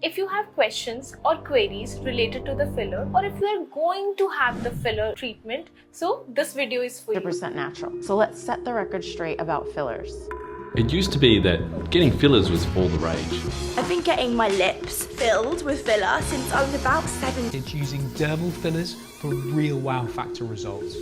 If you have questions or queries related to the filler, or if you are going to have the filler treatment, so this video is for you. 100% natural. So let's set the record straight about fillers. It used to be that getting fillers was all the rage. I've been getting my lips filled with filler since I was about 7. It's using dermal fillers for real wow factor results.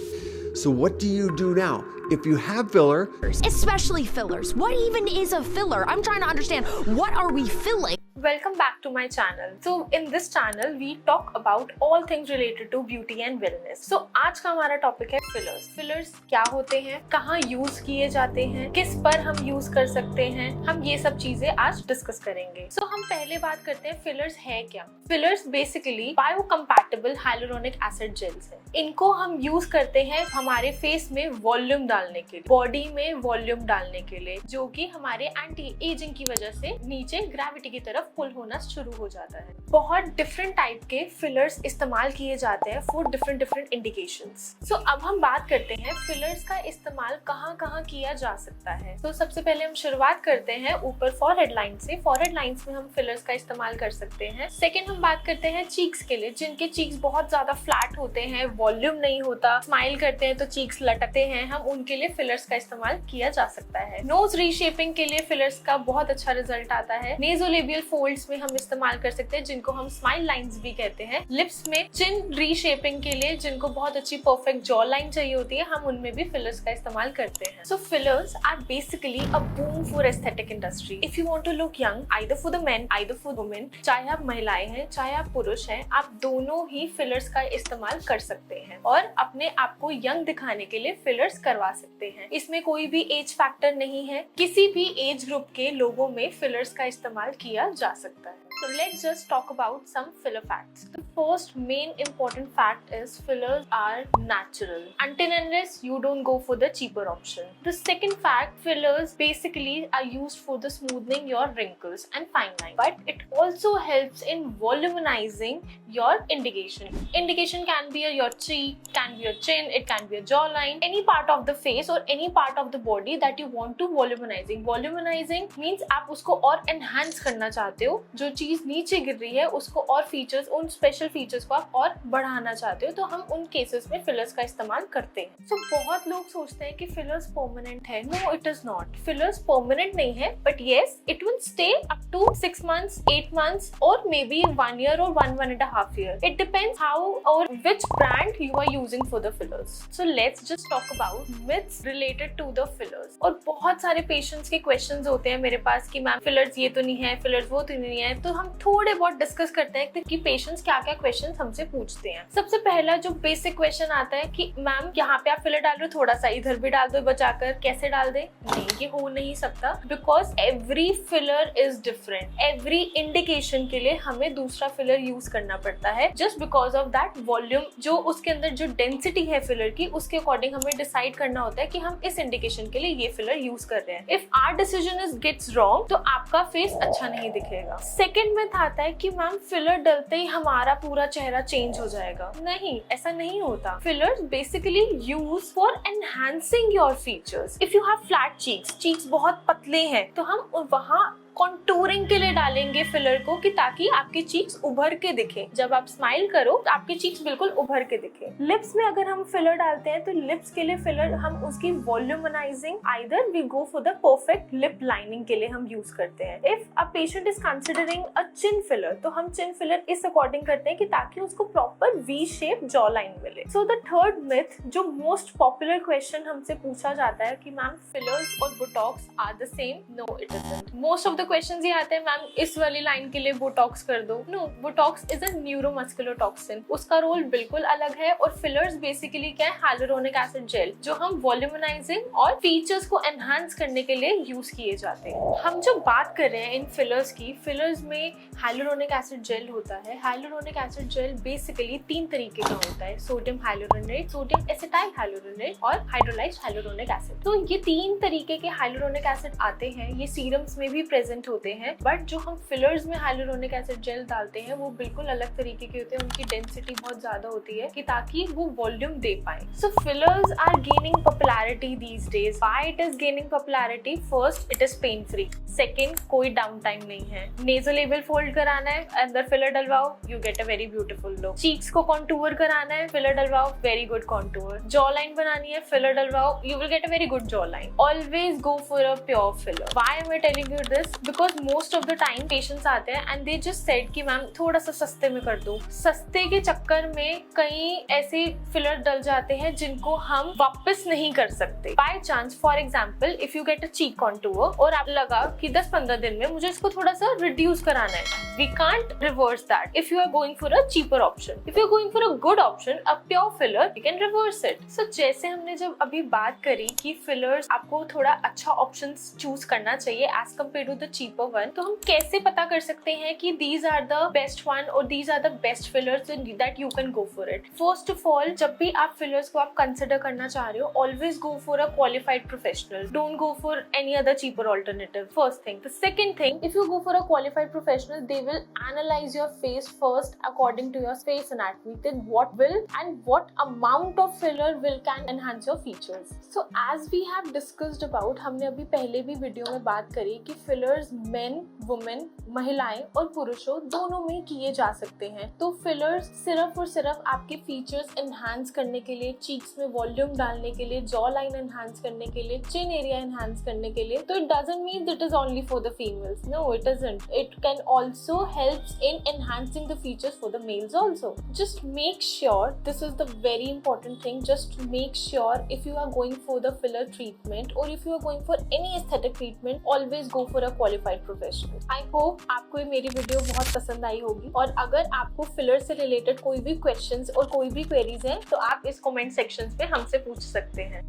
So what do you do now? If you have filler, Especially fillers. What even is a filler? I'm trying to understand, what are we filling? Welcome back to my channel. So in this channel we talk about all things related to beauty and wellness. So आज का हमारा topic है fillers. Fillers क्या होते हैं, कहाँ use किए जाते हैं, किस पर हम यूज कर सकते हैं, हम ये सब चीजें आज डिस्कस करेंगे. So हम पहले बात करते हैं फिलर्स है क्या. Fillers basically biocompatible hyaluronic acid gels हैं. इनको हम यूज करते हैं हमारे फेस में वॉल्यूम डालने के लिए, बॉडी में वॉल्यूम डालने के लिए, जो कि हमारे एंटी एजिंग की वजह से नीचे ग्रेविटी की तरफ पुल होना शुरू हो जाता है. बहुत डिफरेंट टाइप के फिलर्स इस्तेमाल किए जाते हैं फॉर डिफरेंट इंडिकेशंस. सो अब हम बात करते हैं फिलर्स का इस्तेमाल कहाँ कहाँ किया जा सकता है. तो सबसे पहले हम शुरुआत करते हैं ऊपर फॉरहेड लाइन से. फॉरहेड लाइंस में हम फिलर्स का इस्तेमाल कर सकते हैं. सेकेंड हम बात करते हैं चीक्स के लिए, जिनके चीक्स बहुत ज्यादा फ्लैट होते हैं, वॉल्यूम नहीं होता, स्माइल करते हैं तो चीक्स लटकते हैं, हम उनके लिए फिलर्स का इस्तेमाल किया जा सकता है. नोज रीशेपिंग के लिए फिलर्स का बहुत अच्छा रिजल्ट आता है. नेजोलेबियल फोल्ड्स में हम इस्तेमाल कर सकते हैं, जिनको हम स्माइल लाइंस भी कहते हैं. लिप्स में चिन रीशेपिंग के लिए, जिनको बहुत अच्छी परफेक्ट जॉ लाइन चाहिए होती है, हम उनमें भी फिलर्स का इस्तेमाल करते हैं. So fillers are basically a boom for aesthetic industry. If you want to look young, either for the men either for women, चाहे आप महिलाएं हैं चाहे आप पुरुष हैं, आप दोनों ही फिलर्स का इस्तेमाल कर सकते हैं और अपने आप को यंग दिखाने के लिए फिलर्स करवा सकते हैं. इसमें कोई भी एज फैक्टर नहीं है, किसी भी एज ग्रुप के लोगों में फिलर्स का इस्तेमाल किया जा सकता है. So let's just talk about some filler facts. The first main important fact is fillers are natural until unless you don't go for the cheaper option. The second fact, fillers basically are used for the smoothing your wrinkles and fine lines, but it also helps in volumizing your indication. Indication can be your cheek, can be your chin, it can be a jawline, any part of the face or any part of the body that you want to volumizing. Volumizing means आप उसको और enhance करना चाहते हो, जो चीज नीचे गिर रही है उसको और फीचर्स, उन स्पेशल फीचर्स को आप और बढ़ाना चाहते हो, तो हम उन केसेस में फिलर्स का इस्तेमाल करते हैं. सो बहुत लोग सोचते हैं कि फिलर्स परमानेंट है. No, it is not. Fillers permanent नहीं है, but yes it will stay up to 6 months, 8 months और maybe 1 year or 1.5 year. It depends how or which brand you are using for the fillers. So let's just talk about myths related to the fillers. और बहुत सारे patients के questions होते हैं मेरे पास कि ma'am fillers ये तो नहीं है, फिलर्स वो तो नहीं है. तो हम थोड़े बहुत डिस्कस करते हैं कि पेशेंट्स क्या क्या क्वेश्चंस हमसे पूछते हैं. सबसे पहला जो बेसिक क्वेश्चन आता है कि मैम यहाँ पे आप फिलर डाल रहे हो, थोड़ा सा इधर भी डाल दो बचाकर, कैसे डाल दे. नहीं, ये हो नहीं सकता, because every filler is different. Every indication के लिए हमें दूसरा फिलर यूज करना पड़ता है, just because of that volume, जो उसके अंदर जो डेंसिटी है फिलर की, उसके अकॉर्डिंग हमें डिसाइड करना होता है कि हम इस इंडिकेशन के लिए ये फिलर यूज कर रहे हैं. If our decision is gets wrong, तो आपका फेस अच्छा नहीं दिखेगा. सेकेंड में आता है कि मैम फिलर डलते ही हमारा पूरा चेहरा चेंज हो जाएगा. नहीं, ऐसा नहीं होता. Fillers basically use for enhancing your features. If you have flat cheeks बहुत पतले हैं, तो हम वहां कॉन्टूरिंग के लिए डालेंगे फिलर को, कि ताकि आपके चीक्स उभर के दिखे. जब आप स्माइल करो तो आपके चीक्स बिल्कुल उभर के दिखे. लिप्स में अगर हम फिलर डालते हैं तो लिप्स के लिए फिलर हम उसकी volumenizing, either we go for the perfect lip lining के लिए हम यूज करते हैं. If a patient is considering a chin filler, तो हम चिन फिलर इस अकॉर्डिंग करते हैं कि ताकि उसको proper V shape jaw line मिले. सो द थर्ड मिथ, जो मोस्ट पॉपुलर क्वेश्चन हमसे पूछा जाता है कि मैम फिलर्स और Botox are the same. No, it isn't. Most of the questions ये आते हैं मैम इस वाली लाइन के लिए बोटॉक्स कर दो. No, Botox is a neuromuscular toxin. उसका रोल बिल्कुल अलग है. और फिलर्स बेसिकली क्या है, हाइलुरोनिक एसिड जेल, जो हम वॉल्यूमनाइजिंग और फीचर्स को एनहांस करने के लिए यूज किए जाते हैं. हम जो बात कर रहे हैं इन फिलर्स की, फिलर्स में हाइलुरोनिक एसिड जेल होता है. हाइलुरोनिक एसिड जेल बेसिकली 3 तरीके का होता है: sodium hyaluronate, sodium acetyl hyaluronate और हाइड्रोलाइज्ड हाइलुरोनिक एसिड. तो ये 3 तरीके के हाइलुरोनिक एसिड आते हैं. ये सीरम्स में भी प्रेजेंट डिफरेंट होते हैं, बट जो हम फिलर्स में हाइलुरोनिक एसिड जेल डालते हैं वो बिल्कुल अलग तरीके के होते हैं, उनकी डेंसिटी बहुत ज्यादा होती है कि ताकि वो वॉल्यूम दे पाए। So fillers are gaining popularity these days. Why it is gaining popularity? First, it is pain free. Second, कोई डाउन टाइम नहीं है। नेज़ोलेबियल फोल्ड कराना है, अंदर फिलर डलवाओ, you get a very beautiful look. Cheeks को कॉन्टूर कराना है, फिलर डलवाओ, very good contour. Jaw line बनानी है, फिलर डलवाओ, you will get a very good jawline. Always go for a pure filler. Why am I telling you this? Because most of the time patients आते हैं and they just said कि ma'am थोड़ा सा सस्ते में कर दो। सस्ते के चक्कर में कई ऐसे फिलर डल जाते हैं जिनको हम वापस नहीं कर सकते। By chance, for example, if you get a cheek contour और आप लगा कि 10-15 दिन में मुझे इसको थोड़ा सा रिड्यूस कराना है, we can't reverse that. If you are going for a cheaper option, if you are going for a good option, a pure filler, you can reverse it. So जैसे हमने जब अभी बात करी कि फिलर्स आपको थोड़ा अच्छा ऑप्शन चूज करना चाहिए as compare to the cheaper one, तो हम कैसे पता कर सकते हैं कि these are the best one और these are the best fillers that you can go for it? First of all, जब भी आप फिलर्स को आप कंसिडर करना चाह रहे हो, always go for a qualified professional, don't go for any other cheaper alternative. First thing. The second thing, if you go for a qualified professional, they will analyze your face first according to your face anatomy, then what will and what amount of filler will can enhance your features. So as we have discussed about, हमने अभी पहले भी video में बात करी कि fillers main, women, महिलाएं और पुरुषों दोनों में किए जा सकते हैं। तो फिलर्स सिर्फ और सिर्फ आपके फीचर्स एनहांस करने के लिए, चीक्स में वॉल्यूम डालने के लिए, जॉ लाइन एनहांस करने के लिए, चिन एरिया एनहांस करने के लिए, तो it doesn't mean that is only for the females. No, it doesn't. It can also helps in enhancing the features for the males also. Just make sure, this is the very important thing, just make sure if you are going for the filler treatment or if you are going for any aesthetic treatment, always go for a qualified professional. I hope आपको ये मेरी video बहुत पसंद आई होगी, और अगर आपको filler से रिलेटेड कोई भी क्वेश्चंस और कोई भी क्वेरीज हैं तो आप इस कमेंट सेक्शंस पे हमसे पूछ सकते हैं।